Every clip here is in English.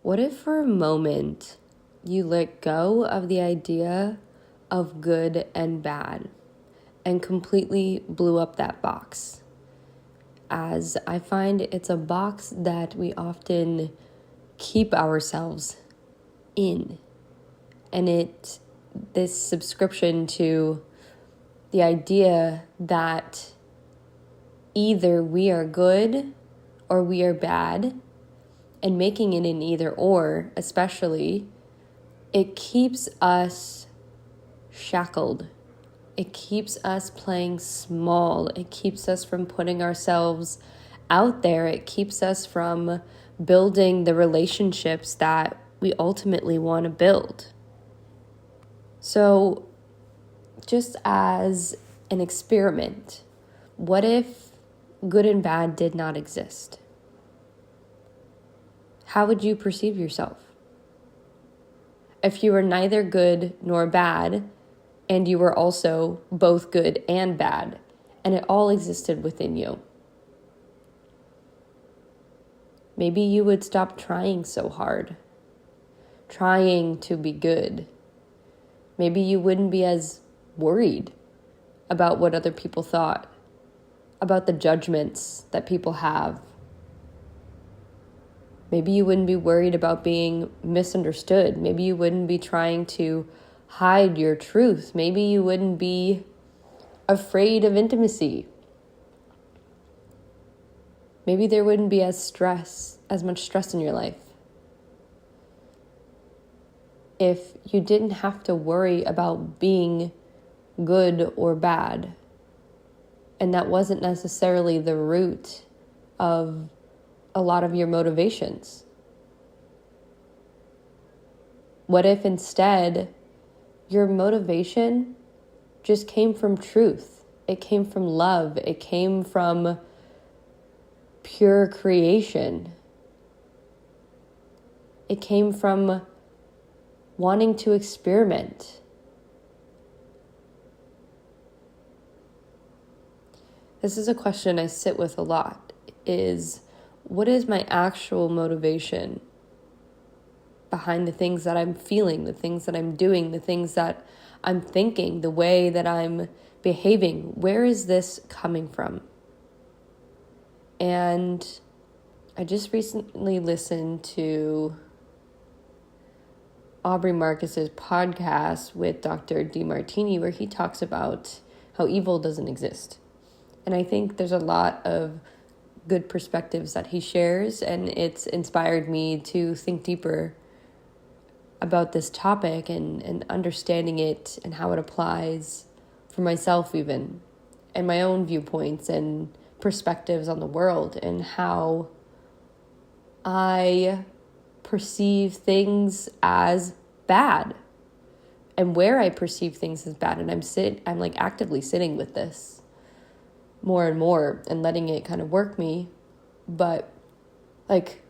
What if for a moment you let go of the idea of good and bad and completely blew up that box? As I find it's a box that we often keep ourselves in. And this subscription to the idea that either we are good or we are bad, and making it an either or, especially, it keeps us shackled. It keeps us playing small. It keeps us from putting ourselves out there. It keeps us from building the relationships that we ultimately want to build. So, just as an experiment, what if good and bad did not exist? How would you perceive yourself? If you were neither good nor bad, and you were also both good and bad, and it all existed within you, maybe you would stop trying so hard, trying to be good. Maybe you wouldn't be as worried about what other people thought, about the judgments that people have. Maybe you wouldn't be worried about being misunderstood. Maybe you wouldn't be trying to hide your truth. Maybe you wouldn't be afraid of intimacy. Maybe there wouldn't be as much stress in your life. If you didn't have to worry about being good or bad, and that wasn't necessarily the root of a lot of your motivations. What if instead your motivation just came from truth? It came from love. It came from pure creation. It came from wanting to experiment. This is a question I sit with a lot, is what is my actual motivation behind the things that I'm feeling, the things that I'm doing, the things that I'm thinking, the way that I'm behaving? Where is this coming from? And I just recently listened to Aubrey Marcus's podcast with Dr. DeMartini, where he talks about how evil doesn't exist. And I think there's a lot of good perspectives that he shares, and it's inspired me to think deeper about this topic and understanding it and how it applies for myself even, and my own viewpoints and perspectives on the world, and how I perceive things as bad and where I perceive things as bad. And I'm like actively sitting with this more and more and letting it kind of work me. But like,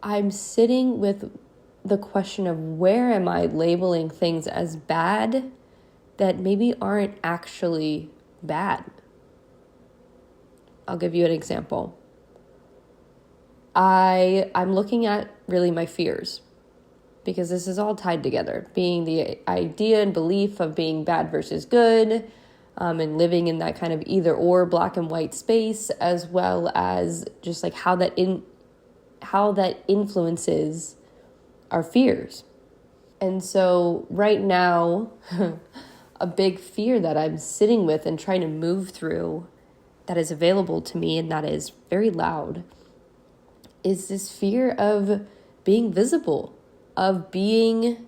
I'm sitting with the question of where am I labeling things as bad that maybe aren't actually bad. I'll give you an example. I'm looking at really my fears, because this is all tied together, being the idea and belief of being bad versus good, and living in that kind of either or black and white space, as well as just like how that influences our fears. And so right now, a big fear that I'm sitting with and trying to move through, that is available to me and that is very loud, is this fear of being visible, of being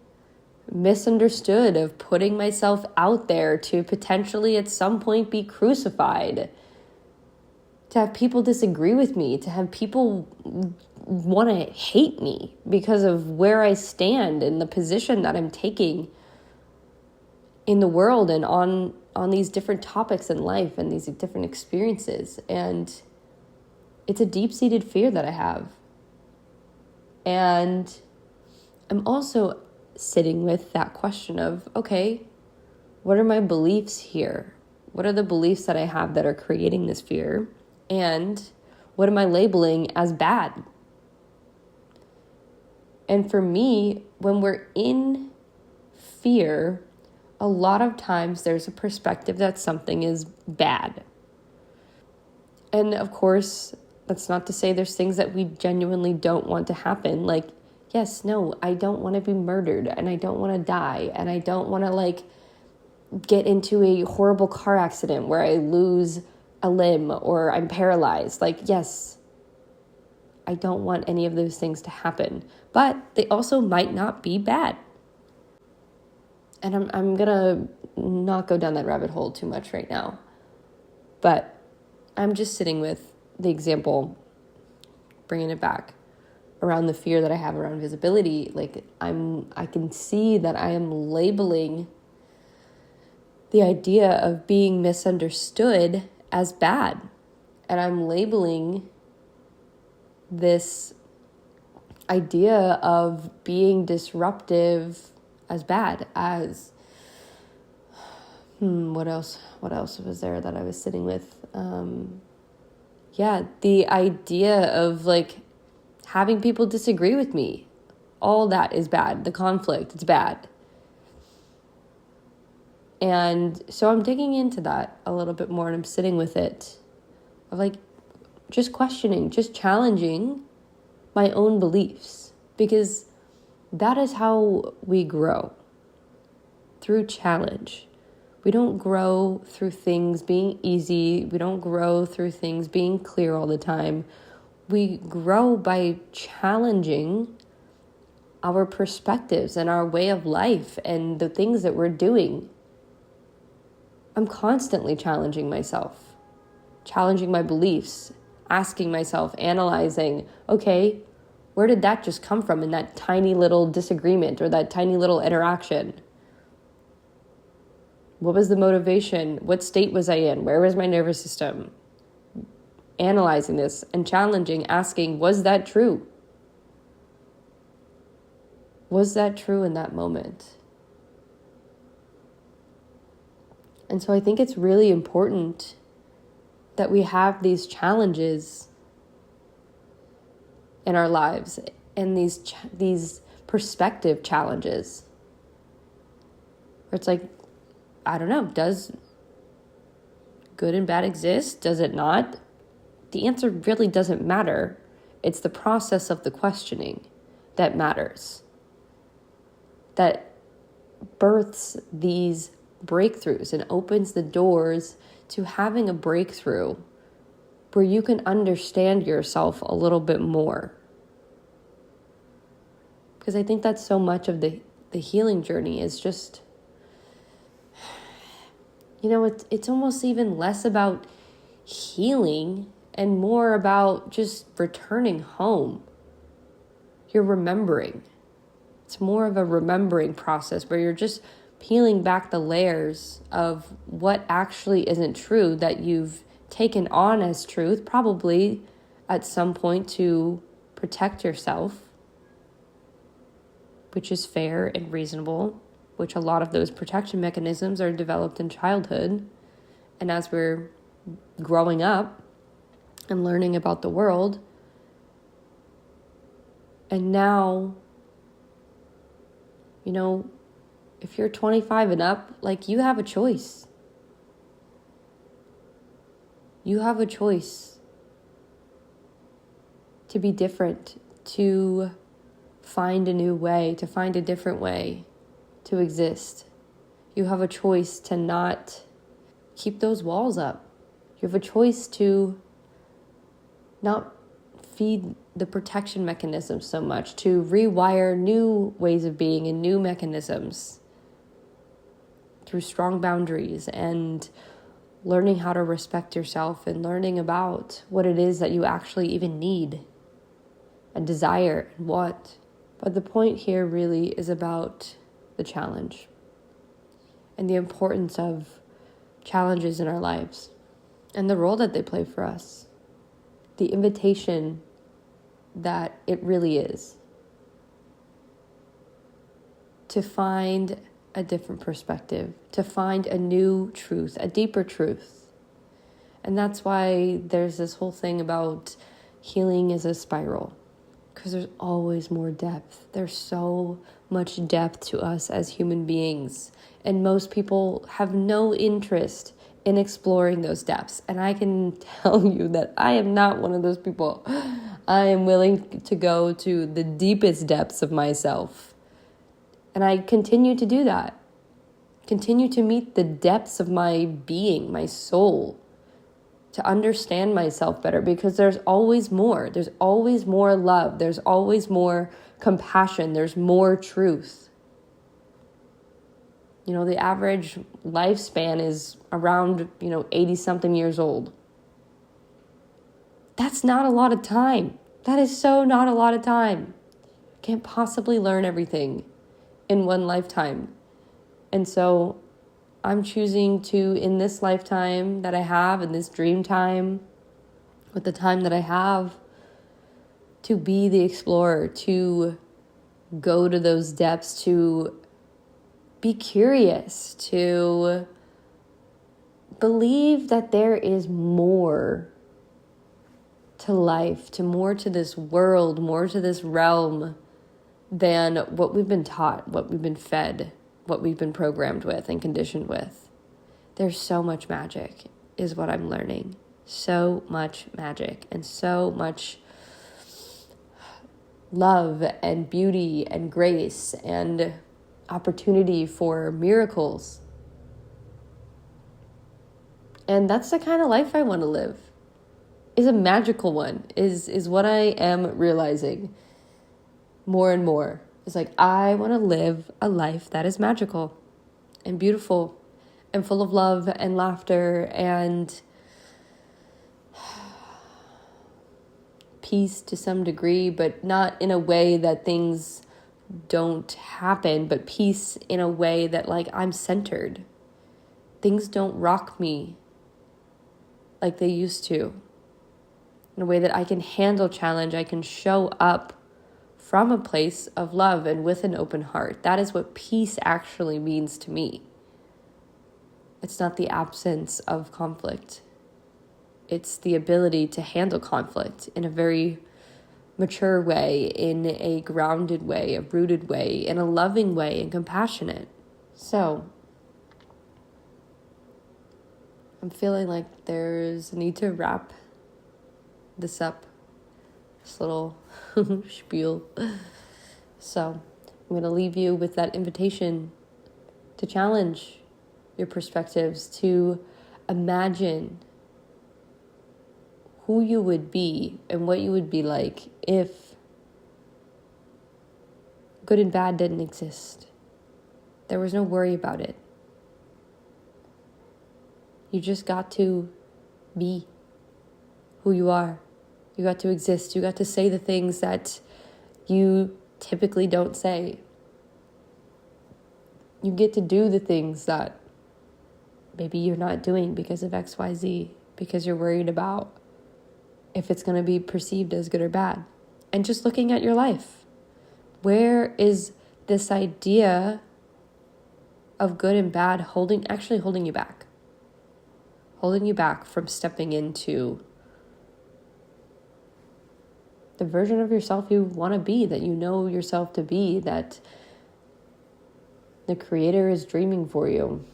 misunderstood, of putting myself out there to potentially at some point be crucified, to have people disagree with me, to have people want to hate me because of where I stand and the position that I'm taking in the world and on these different topics in life and these different experiences. And it's a deep-seated fear that I have. And I'm also sitting with that question of, okay, what are my beliefs here? What are the beliefs that I have that are creating this fear? And what am I labeling as bad? And for me, when we're in fear, a lot of times there's a perspective that something is bad. And of course, that's not to say there's things that we genuinely don't want to happen. Like, yes, no, I don't want to be murdered, and I don't want to die, and I don't want to get into a horrible car accident where I lose a limb or I'm paralyzed. Yes, I don't want any of those things to happen, but they also might not be bad. And I'm gonna not go down that rabbit hole too much right now, but I'm just sitting with the example, bringing it back around the fear that I have around visibility. I can see that I am labeling the idea of being misunderstood as bad. And I'm labeling this idea of being disruptive as bad, as what else was there that I was sitting with? The idea of having people disagree with me. All that is bad. The conflict, it's bad. And so I'm digging into that a little bit more, and I'm sitting with it of just questioning, just challenging my own beliefs, because that is how we grow, through challenge. We don't grow through things being easy. We don't grow through things being clear all the time. We grow by challenging our perspectives and our way of life and the things that we're doing. I'm constantly challenging myself, challenging my beliefs, asking myself, analyzing, okay, where did that just come from in that tiny little disagreement or that tiny little interaction? What was the motivation? What state was I in? Where was my nervous system? Analyzing this and challenging, asking, was that true? Was that true in that moment? And so I think it's really important that we have these challenges in our lives, and these perspective challenges, where it's I don't know, does good and bad exist? Does it not? The answer really doesn't matter. It's the process of the questioning that matters, that births these breakthroughs and opens the doors to having a breakthrough where you can understand yourself a little bit more. Because I think that's so much of the healing journey is just, it's almost even less about healing and more about just returning home. You're remembering. It's more of a remembering process where you're just peeling back the layers of what actually isn't true that you've taken on as truth, probably at some point to protect yourself, which is fair and reasonable, which a lot of those protection mechanisms are developed in childhood. And as we're growing up and learning about the world, and now, if you're 25 and up, you have a choice. You have a choice to be different, to find a new way, to find a different way to exist. You have a choice to not keep those walls up. You have a choice to not feed the protection mechanisms so much, to rewire new ways of being and new mechanisms through strong boundaries and learning how to respect yourself and learning about what it is that you actually even need and desire and want. But the point here really is about the challenge and the importance of challenges in our lives and the role that they play for us. The invitation that it really is to find a different perspective, to find a new truth, a deeper truth. And that's why there's this whole thing about healing as a spiral. because there's always more depth. There's so much depth to us as human beings, and most people have no interest in exploring those depths. And I can tell you that I am not one of those people. I am willing to go to the deepest depths of myself, and I continue to do that. Continue to meet the depths of my being, my soul, to understand myself better, because there's always more. There's always more love. There's always more compassion. There's more truth. You know, the average lifespan is around, 80 something years old. That's not a lot of time. That is so not a lot of time. Can't possibly learn everything in one lifetime. And so I'm choosing to, in this lifetime that I have, in this dream time, with the time that I have, to be the explorer, to go to those depths, to be curious, to believe that there is more to life, to more to this world, more to this realm than what we've been taught, what we've been fed, what we've been programmed with and conditioned with. There's so much magic, is what I'm learning. So much magic and so much love and beauty and grace and opportunity for miracles. And that's the kind of life I want to live. Is a magical one, is what I am realizing more and more. It's like, I want to live a life that is magical and beautiful and full of love and laughter and peace to some degree, but not in a way that things don't happen, but peace in a way that, like, I'm centered. Things don't rock me like they used to. In a way that I can handle challenge, I can show up from a place of love and with an open heart. That is what peace actually means to me. It's not the absence of conflict. It's the ability to handle conflict in a very mature way, in a grounded way, a rooted way, in a loving way, and compassionate. So, I'm feeling like there's a need to wrap this up. This little spiel. So I'm going to leave you with that invitation to challenge your perspectives, to imagine who you would be and what you would be like if good and bad didn't exist. There was no worry about it. You just got to be who you are. You got to exist. You got to say the things that you typically don't say. You get to do the things that maybe you're not doing because of XYZ, because you're worried about if it's going to be perceived as good or bad. And just looking at your life. Where is this idea of good and bad holding you back? Holding you back from stepping into the version of yourself you want to be, that you know yourself to be, that the Creator is dreaming for you.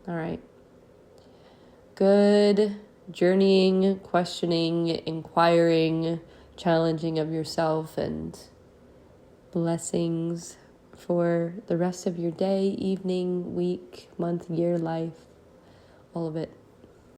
All right. Good journeying, questioning, inquiring, challenging of yourself, and blessings for the rest of your day, evening, week, month, year, life, all of it.